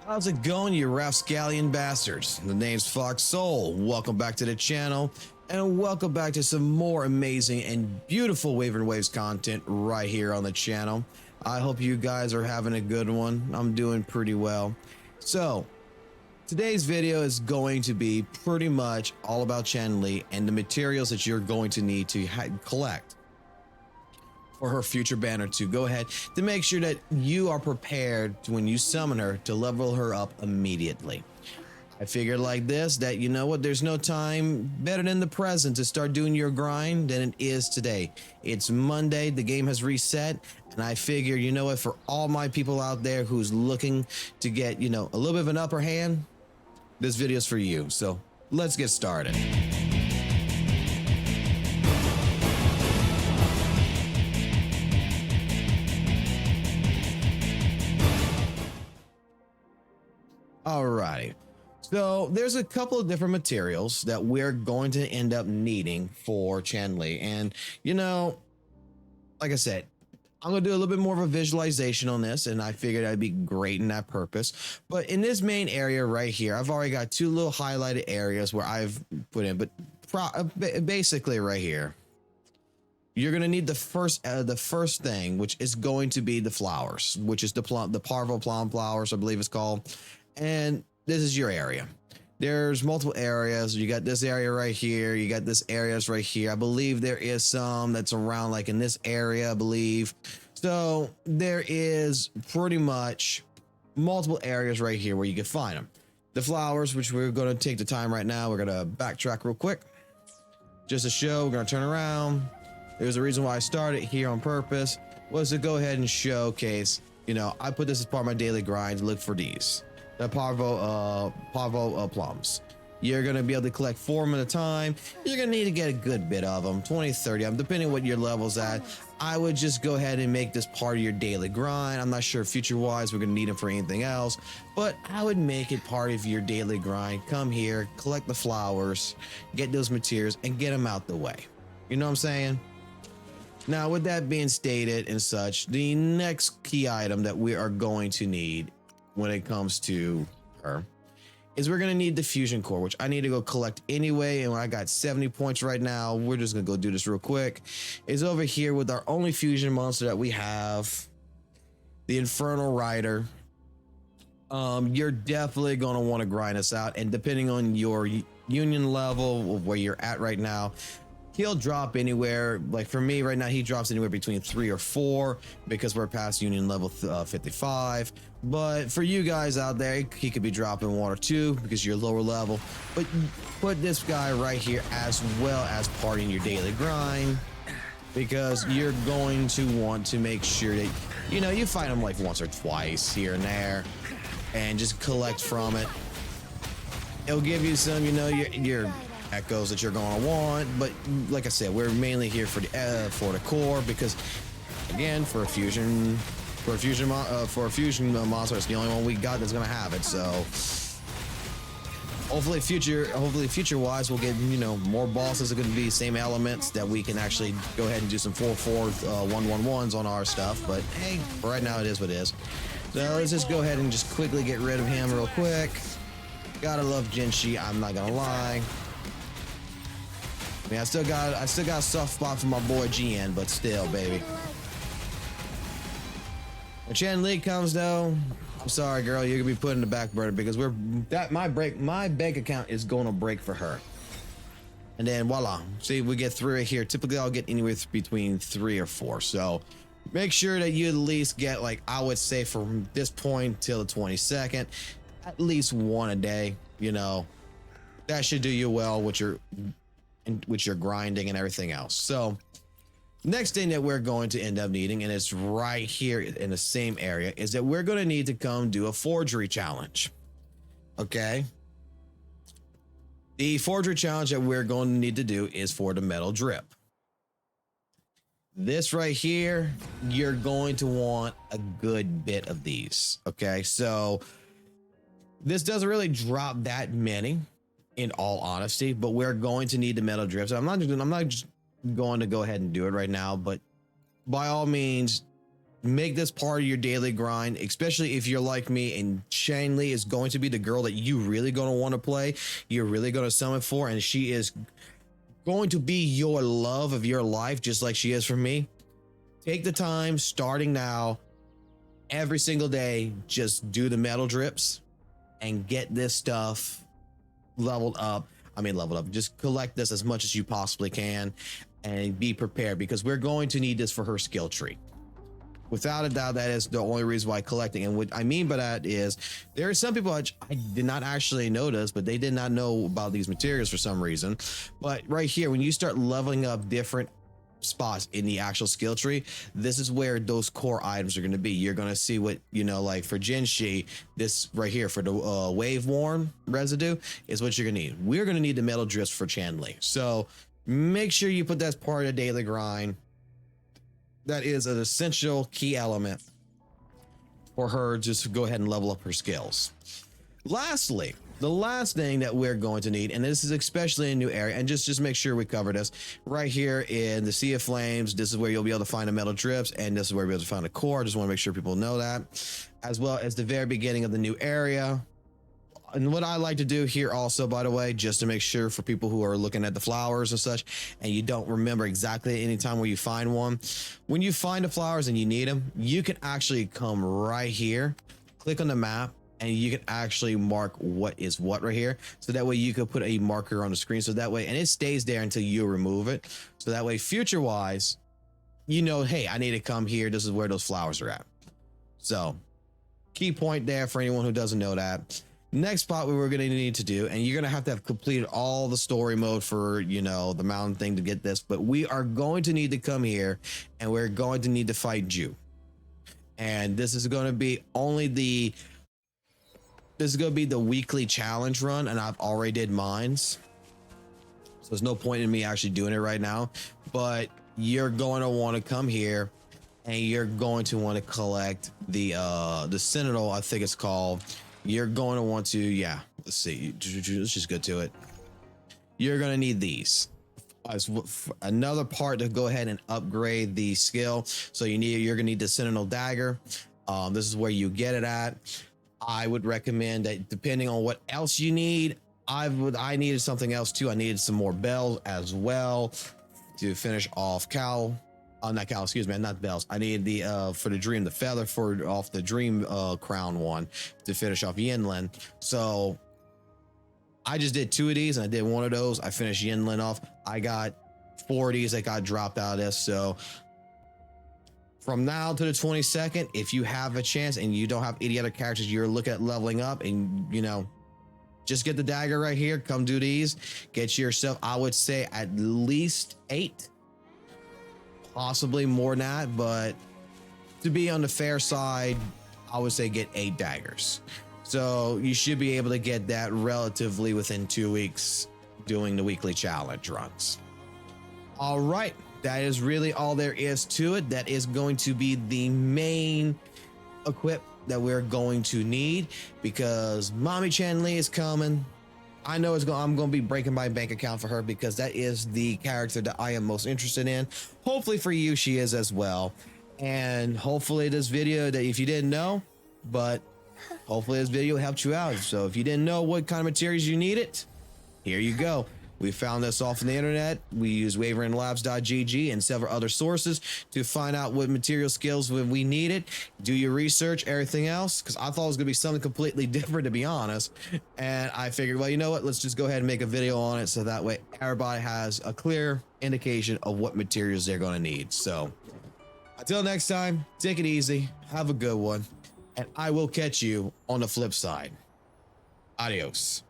How's it going, you rapscallion bastards? The name's FOXSOL. Welcome back to the channel, and welcome back to some more amazing and beautiful Wuthering Waves content right here on the channel. I hope you guys are having a good one. I'm doing pretty well. So, today's video is going to be pretty much all about ChangLi and the materials that you're going to need to collect for her future banner to go ahead to make sure that you are prepared to, when you summon her, to level her up immediately. I figured like this, that you know what, there's no time better than the present to start doing your grind than it is today. It's Monday, the game has reset, and I figured, you know what, for all my people out there who's looking to get, you know, a little bit of an upper hand, this video's for you. So let's get started. Alrighty, so there's a couple of different materials that we're going to end up needing for ChangLi, and you know, like I said, I'm gonna do a little bit more of a visualization on this, and I figured that'd be great in that purpose. But in this main area right here, I've already got two little highlighted areas where I've put in, but basically right here, you're gonna need the first thing, which is going to be the flowers, which is the parvo plum flowers, I believe it's called. And this is your area. There's multiple areas. You got this area right here. You got this areas right here. I believe there is some that's around like in this area, I believe. So there is pretty much multiple areas right here where you can find them. The flowers, which we're going to take the time right now. We're going to backtrack real quick. Just to show, we're going to turn around. There's a reason why I started here on purpose, was to go ahead and showcase, you know, I put this as part of my daily grind to look for these. The parvo plums. You're gonna be able to collect 4 of them at a time. You're gonna need to get a good bit of them, 20, 30 of them, depending on what your level's at. I would just go ahead and make this part of your daily grind. I'm not sure future-wise we're gonna need them for anything else, but I would make it part of your daily grind. Come here, collect the flowers, get those materials, and get them out the way. You know what I'm saying? Now, with that being stated and such, the next key item that we are going to need when it comes to her is we're going to need the fusion core, which I need to go collect anyway. And when I got 70 points right now, we're just going to go do this real quick. Is over here with our only fusion monster that we have, the Infernal Rider. You're definitely going to want to grind this out, and depending on your union level of where you're at right now, he'll drop anywhere. Like for me right now, he drops anywhere between 3 or 4 because we're past union level 55. But for you guys out there, he could be dropping 1 or 2 because you're lower level. But put this guy right here as well as part in your daily grind, because you're going to want to make sure that, you know, you find him like once or twice here and there and just collect from it. It'll give you some, you know, your echoes that you're going to want. But like I said, we're mainly here for the core, because again, for a fusion monster, it's the only one we got that's going to have it. So hopefully future wise we'll get, you know, more bosses are going to be same elements that we can actually go ahead and do some 4/4 1/1s on our stuff. But hey, for right now it is what it is. So let's just go ahead and just quickly get rid of him real quick. Gotta love Jinshi, I'm not gonna lie. I mean, I still got a soft spot for my boy GN, but still, baby. When ChangLi comes though, I'm sorry, girl, you're gonna be put in the back burner, because my bank account is gonna break for her. And then voila, see, we get 3 right here. Typically, I'll get anywhere between 3 or 4. So make sure that you at least get, like, I would say from this point till the 22nd, at least 1 a day. You know, that should do you well with your grinding and everything else. So next thing that we're going to end up needing, and it's right here in the same area, is that we're going to need to come do a forgery challenge. Okay, the forgery challenge that we're going to need to do is for the metal drip. This right here, you're going to want a good bit of these. Okay, so this doesn't really drop that many, in all honesty, but we're going to need the metal drip. So I'm not just going to go ahead and do it right now, but by all means, make this part of your daily grind, especially if you're like me and ChangLi is going to be the girl that you really going to want to play. You're really going to summon for, and she is going to be your love of your life, just like she is for me. Take the time starting now, every single day, just do the metal drips and get this stuff leveled up. I mean, leveled up. Just collect this as much as you possibly can and be prepared, because we're going to need this for her skill tree. Without a doubt, that is the only reason why collecting. And what I mean by that is there are some people I did not actually notice, but they did not know about these materials for some reason. But right here, when you start leveling up different spots in the actual skill tree, this is where those core items are going to be. You're going to see what, you know, like for Jinshi, this right here for the wave worn residue is what you're going to need. We're going to need the metal drifts for ChangLi. So make sure you put that as part of the daily grind. That is an essential key element for her just to go ahead and level up her skills. Lastly, the last thing that we're going to need, and this is especially in a new area, and just make sure we cover this right here in the Sea of Flames. This is where you'll be able to find the metal drips, and this is where you'll be able to find the core. Just want to make sure people know that, as well as the very beginning of the new area. And what I like to do here also, by the way, just to make sure for people who are looking at the flowers and such, and you don't remember exactly any time where you find one, when you find the flowers and you need them, you can actually come right here, click on the map, and you can actually mark what is what right here. So that way you can put a marker on the screen. So that way, and it stays there until you remove it. So that way, future wise, you know, hey, I need to come here. This is where those flowers are at. So key point there for anyone who doesn't know that. Next spot we're going to need to do, and you're going to have completed all the story mode for, you know, the mountain thing to get this, but we are going to need to come here and we're going to need to fight Ju. And this is going to be the weekly challenge run, and I've already did mines. So there's no point in me actually doing it right now, but you're going to want to come here and you're going to want to collect the Sentinel, I think it's called. You're going to want to, yeah, let's see, let's just go to it. You're going to need these as another part to go ahead and upgrade the skill. So you're going to need the Sentinel dagger. This is where you get it at. I would recommend that depending on what else you need, I needed something else too. I needed some more bells as well to finish off not Cal, excuse me, not bells. I needed the for the dream, the feather off the dream crown one to finish off Yinlin. So I just did 2 of these and I did 1 of those. I finished Yinlin off. I got 4 of these that got dropped out of this. So from now to the 22nd, if you have a chance and you don't have any other characters you're looking at leveling up, and you know, just get the dagger right here, come do these, get yourself, I would say at least 8, possibly more than that, but to be on the fair side, I would say get 8 daggers. So you should be able to get that relatively within 2 weeks doing the weekly challenge runs. All right, that is really all there is to it. That is going to be the main equip that we're going to need, because Mommy ChangLi is coming. I know I'm going to be breaking my bank account for her, because that is the character that I am most interested in. Hopefully for you, she is as well. And hopefully this video, that if you didn't know, but hopefully this video helped you out. So if you didn't know what kind of materials you needed, here you go. We found this off on the internet. We use waveringlabs.gg and several other sources to find out what material skills we needed. Do your research, everything else, because I thought it was going to be something completely different, to be honest. And I figured, well, you know what? Let's just go ahead and make a video on it, so that way everybody has a clear indication of what materials they're going to need. So until next time, take it easy. Have a good one. And I will catch you on the flip side. Adios.